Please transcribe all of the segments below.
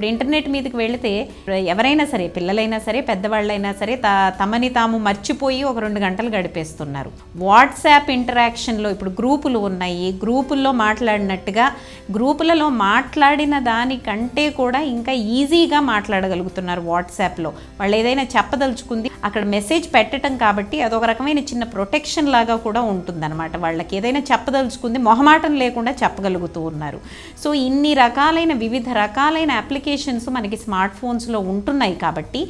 ఇప్పుడు ఇంటర్నెట్ మీదకి వెళితే ఎవరైనా సరే, పిల్లలైనా సరే, పెద్దవాళ్ళైనా సరే తమని తాము మర్చిపోయి ఒక 2 గంటలు గడిపేస్తున్నారు. వాట్సాప్ ఇంటరాక్షన్లో ఇప్పుడు గ్రూపులు ఉన్నాయి, గ్రూపుల్లో మాట్లాడినట్టుగా గ్రూపులలో మాట్లాడిన దానికంటే కూడా ఇంకా ఈజీగా మాట్లాడగలుగుతున్నారు వాట్సాప్లో. వాళ్ళు ఏదైనా చెప్పదలుచుకుంది అక్కడ మెసేజ్ పెట్టడం కాబట్టి అదొక రకమైన చిన్న ప్రొటెక్షన్ లాగా కూడా ఉంటుందన్నమాట. వాళ్ళకి ఏదైనా చెప్పదలుచుకుంది మొహమాటం లేకుండా చెప్పగలుగుతూ ఉన్నారు. సో ఇన్ని రకాలైన వివిధ రకాలైన అప్లికేషన్స్ మనకి స్మార్ట్ ఫోన్స్లో ఉంటున్నాయి కాబట్టి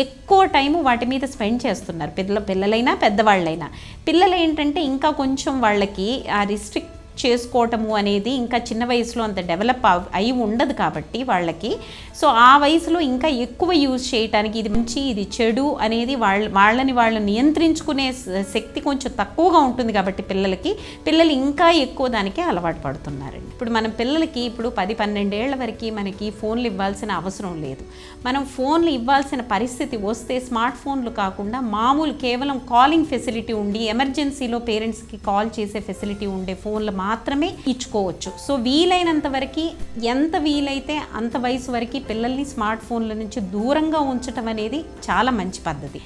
ఎక్కువ టైము వాటి మీద స్పెండ్ చేస్తున్నారు పిల్లలైనా పెద్దవాళ్ళైనా. పిల్లలు ఏంటంటే ఇంకా కొంచెం వాళ్ళకి ఆ రిస్ట్రిక్ట్ చేసుకోవటము అనేది ఇంకా చిన్న వయసులో అంత డెవలప్ అయి ఉండదు కాబట్టి వాళ్ళకి. సో ఆ వయసులో ఇంకా ఎక్కువ యూజ్ చేయటానికి ఇది మంచి ఇది చెడు అనేది వాళ్ళని వాళ్ళు నియంత్రించుకునే శక్తి కొంచెం తక్కువగా ఉంటుంది కాబట్టి పిల్లలు ఇంకా ఎక్కువ దానికి అలవాటు పడుతున్నారండి. ఇప్పుడు మనం పిల్లలకి ఇప్పుడు 10-12 ఏళ్ల వరకు మనకి ఫోన్లు ఇవ్వాల్సిన అవసరం లేదు. మనం ఫోన్లు ఇవ్వాల్సిన పరిస్థితి వస్తే స్మార్ట్ ఫోన్లు కాకుండా మామూలు కేవలం కాలింగ్ ఫెసిలిటీ ఉండి ఎమర్జెన్సీలో పేరెంట్స్కి కాల్ చేసే ఫెసిలిటీ ఉండే ఫోన్లు మాత్రమే ఇచ్చుకోవచ్చు. సో వీలైనంత వరకు ఎంత వీలైతే అంత వయసు వరకు పిల్లల్ని స్మార్ట్ ఫోన్ల నుంచి దూరంగా ఉంచడం అనేది చాలా మంచి పద్ధతి.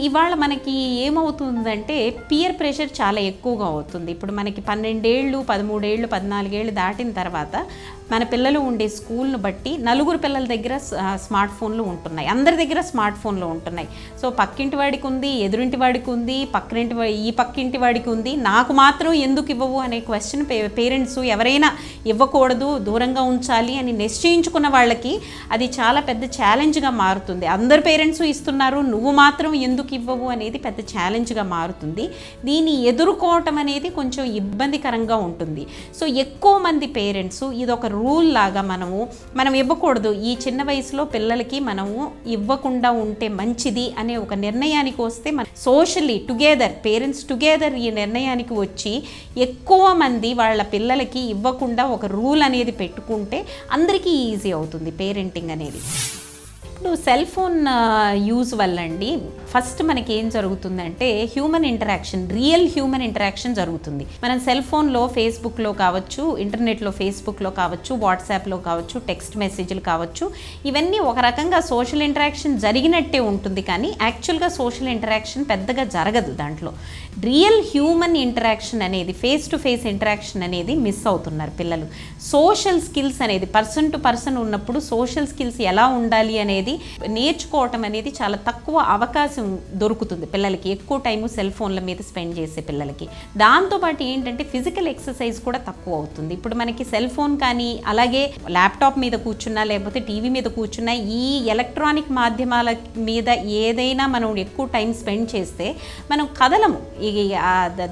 ఇవాళ మనకి ఏమవుతుందంటే పియర్ ప్రెషర్ చాలా ఎక్కువగా అవుతుంది. ఇప్పుడు మనకి 12 ఏళ్ళు 13 ఏళ్ళు 14 ఏళ్ళు దాటిన తర్వాత మన పిల్లలు ఉండే స్కూల్ను బట్టి నలుగురు పిల్లల దగ్గర స్మార్ట్ ఫోన్లు ఉంటున్నాయి, అందరి దగ్గర స్మార్ట్ ఫోన్లు ఉంటున్నాయి. సో పక్కింటి వాడికి ఉంది, ఎదురింటి వాడికి ఉంది, ఈ పక్కింటి వాడికి ఉంది, నాకు మాత్రం ఎందుకు ఇవ్వవు అనే క్వశ్చన్ పేరెంట్స్ ఎవరైనా ఇవ్వకూడదు, దూరంగా ఉంచాలి అని నిశ్చయించుకున్న వాళ్ళకి అది చాలా పెద్ద ఛాలెంజ్గా మారుతుంది. అందరు పేరెంట్స్ ఇస్తున్నారు, నువ్వు మాత్రం ఎందుకు ఇవ్వవు అనేది పెద్ద ఛాలెంజ్గా మారుతుంది. దీన్ని ఎదుర్కోవటం అనేది కొంచెం ఇబ్బందికరంగా ఉంటుంది. సో ఎక్కువ మంది పేరెంట్స్ ఇదొక రూల్ లాగా మనం ఇవ్వకూడదు, ఈ చిన్న వయసులో పిల్లలకి మనము ఇవ్వకుండా ఉంటే మంచిది అనే ఒక నిర్ణయానికి వస్తే మన సోషల్లీ టుగెదర్ పేరెంట్స్ టుగెదర్ ఈ నిర్ణయానికి వచ్చి ఎక్కువ మంది వాళ్ళ పిల్లలకి ఇవ్వకుండా ఒక రూల్ అనేది పెట్టుకుంటే అందరికీ ఈజీ అవుతుంది పేరెంటింగ్ అనేది. ఇప్పుడు సెల్ ఫోన్ యూజ్ వల్ల అండి ఫస్ట్ మనకి ఏం జరుగుతుందంటే human interaction, real human interaction జరుగుతుంది. మనం సెల్ ఫోన్లో ఫేస్బుక్లో కావచ్చు, ఇంటర్నెట్లో ఫేస్బుక్లో కావచ్చు, వాట్సాప్లో కావచ్చు, టెక్స్ట్ మెసేజ్లు కావచ్చు, ఇవన్నీ ఒక రకంగా సోషల్ ఇంటరాక్షన్ జరిగినట్టే ఉంటుంది. కానీ యాక్చువల్గా సోషల్ ఇంటరాక్షన్ పెద్దగా జరగదు. దాంట్లో రియల్ హ్యూమన్ ఇంటరాక్షన్ అనేది, ఫేస్ టు ఫేస్ ఇంటరాక్షన్ అనేది మిస్ అవుతున్నారు పిల్లలు. సోషల్ స్కిల్స్ అనేది పర్సన్ టు పర్సన్ ఉన్నప్పుడు సోషల్ స్కిల్స్ ఎలా ఉండాలి అనేది నేర్చుకోవటం అనేది చాలా తక్కువ అవకాశం దొరుకుతుంది పిల్లలకి, ఎక్కువ టైము సెల్ ఫోన్ల మీద స్పెండ్ చేసే పిల్లలకి. దాంతోపాటు ఏంటంటే ఫిజికల్ ఎక్సర్సైజ్ కూడా తక్కువ అవుతుంది. ఇప్పుడు మనకి సెల్ ఫోన్ కానీ అలాగే ల్యాప్టాప్ మీద కూర్చున్నా లేకపోతే టీవీ మీద కూర్చున్నా ఈ ఎలక్ట్రానిక్ మాధ్యమాల మీద ఏదైనా మనం ఎక్కువ టైం స్పెండ్ చేస్తే మనం కదలము.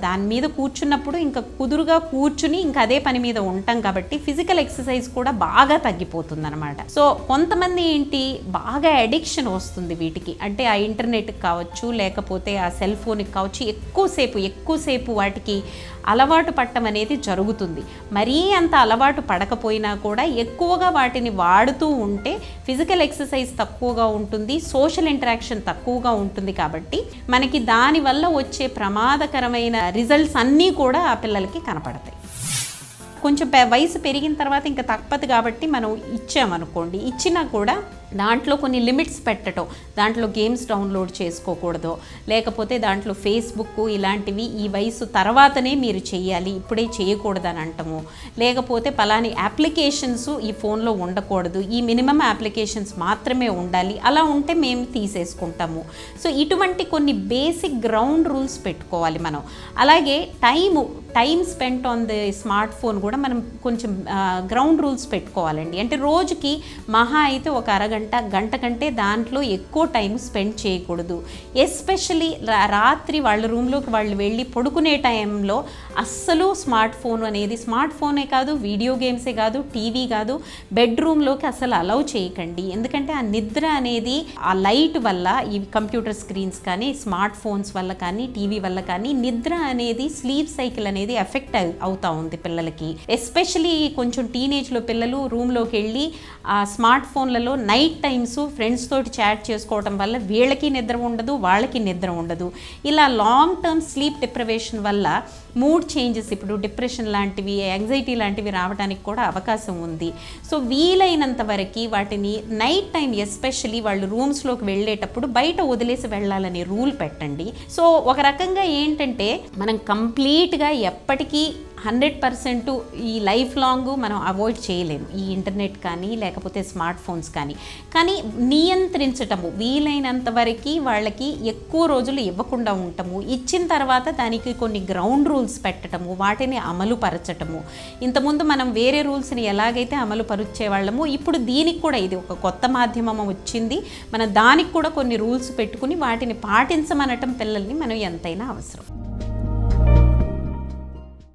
దాని మీద కూర్చున్నప్పుడు ఇంకా కుదురుగా కూర్చుని ఇంకా అదే పని మీద ఉంటాం కాబట్టి ఫిజికల్ ఎక్సర్సైజ్ కూడా బాగా తగ్గిపోతుంది అనమాట. సో కొంతమంది ఏంటి బాగా అడిక్షన్ వస్తుంది వీటికి, అంటే ఆ ఇంటర్నెట్కి కావచ్చు లేకపోతే ఆ సెల్ ఫోన్కి కావచ్చు ఎక్కువసేపు వాటికి అలవాటు పడటం అనేది జరుగుతుంది. మరీ అంత అలవాటు పడకపోయినా కూడా ఎక్కువగా వాటిని వాడుతూ ఉంటే ఫిజికల్ ఎక్సర్సైజ్ తక్కువగా ఉంటుంది, సోషల్ ఇంటరాక్షన్ తక్కువగా ఉంటుంది. కాబట్టి మనకి దానివల్ల వచ్చే ప్రమాదకరమైన రిజల్ట్స్ అన్నీ కూడా ఆ పిల్లలకి కనపడతాయి. కొంచెం వయసు పెరిగిన తర్వాత ఇంకా తప్పదు కాబట్టి మనం ఇచ్చామనుకోండి, ఇచ్చినా కూడా దాంట్లో కొన్ని లిమిట్స్ పెట్టడం, దాంట్లో గేమ్స్ డౌన్లోడ్ చేసుకోకూడదు, లేకపోతే దాంట్లో ఫేస్బుక్ ఇలాంటివి ఈ వయసు తర్వాతనే మీరు చేయాలి, ఇప్పుడే చేయకూడదని అంటాము, లేకపోతే పలాని అప్లికేషన్స్ ఈ ఫోన్లో ఉండకూడదు, ఈ మినిమం అప్లికేషన్స్ మాత్రమే ఉండాలి, అలా ఉంటే మేము తీసేసుకుంటాము. సో ఇటువంటి కొన్ని బేసిక్ గ్రౌండ్ రూల్స్ పెట్టుకోవాలి మనం. అలాగే time spent on the smart phone కూడా మనం కొంచెం గ్రౌండ్ రూల్స్ పెట్టుకోవాలండి. అంటే రోజుకి మహా అయితే ఒక గంట కంటే దాంట్లో ఎక్కువ టైం స్పెండ్ చేయకూడదు. ఎస్పెషలీ రాత్రి వాళ్ళ రూమ్లోకి వాళ్ళు వెళ్ళి పడుకునే టైంలో అస్సలు స్మార్ట్ ఫోనే కాదు, వీడియో గేమ్సే కాదు, టీవీ కాదు, బెడ్రూమ్లోకి అసలు అలౌ చేయకండి. ఎందుకంటే ఆ నిద్ర అనేది ఆ లైట్ వల్ల, ఈ కంప్యూటర్ స్క్రీన్స్ కానీ స్మార్ట్ ఫోన్స్ వల్ల కానీ టీవీ వల్ల కానీ నిద్ర అనేది స్లీప్ సైకిల్ అనేది ఎఫెక్ట్ అవుతూ ఉంది పిల్లలకి. ఎస్పెషలీ కొంచెం టీనేజ్లో పిల్లలు రూమ్లోకి వెళ్ళి ఆ స్మార్ట్ ఫోన్లలో నైట్ నైట్ టైమ్స్ ఫ్రెండ్స్ తోటి చాట్ చేసుకోవడం వల్ల వీళ్ళకి నిద్ర ఉండదు, వాళ్ళకి నిద్ర ఉండదు. ఇలా లాంగ్ టర్మ్ స్లీప్ డిప్రవేషన్ వల్ల మూడ్ చేంజెస్, ఇప్పుడు డిప్రెషన్ లాంటివి, యాంగ్జైటీ లాంటివి రావడానికి కూడా అవకాశం ఉంది. సో వీలైనంత వరకు వాటిని నైట్ టైం ఎస్పెషలీ వాళ్ళు రూమ్స్లోకి వెళ్ళేటప్పుడు బయట వదిలేసి వెళ్ళాలనే రూల్ పెట్టండి. సో ఒక రకంగా ఏంటంటే మనం కంప్లీట్గా ఎప్పటికీ 100% ఈ లైఫ్ లాంగ్ మనం అవాయిడ్ చేయలేము ఈ ఇంటర్నెట్ కానీ లేకపోతే స్మార్ట్ ఫోన్స్ కానీ నియంత్రించటము, వీలైనంత వరకు వాళ్ళకి ఎక్కువ రోజులు ఇవ్వకుండా ఉండటము, ఇచ్చిన తర్వాత దానికి కొన్ని గ్రౌండ్ రూల్స్ పెట్టడము, వాటిని అమలు పరచటము. ఇంతకుముందు మనం వేరే రూల్స్ని ఎలాగైతే అమలు పరుచేవాళ్ళము, ఇప్పుడు దీనికి కూడా ఇది ఒక కొత్త మాధ్యమం వచ్చింది, మనం దానికి కూడా కొన్ని రూల్స్ పెట్టుకుని వాటిని పాటించమనటం పిల్లల్ని మనం ఎంతైనా అవసరం.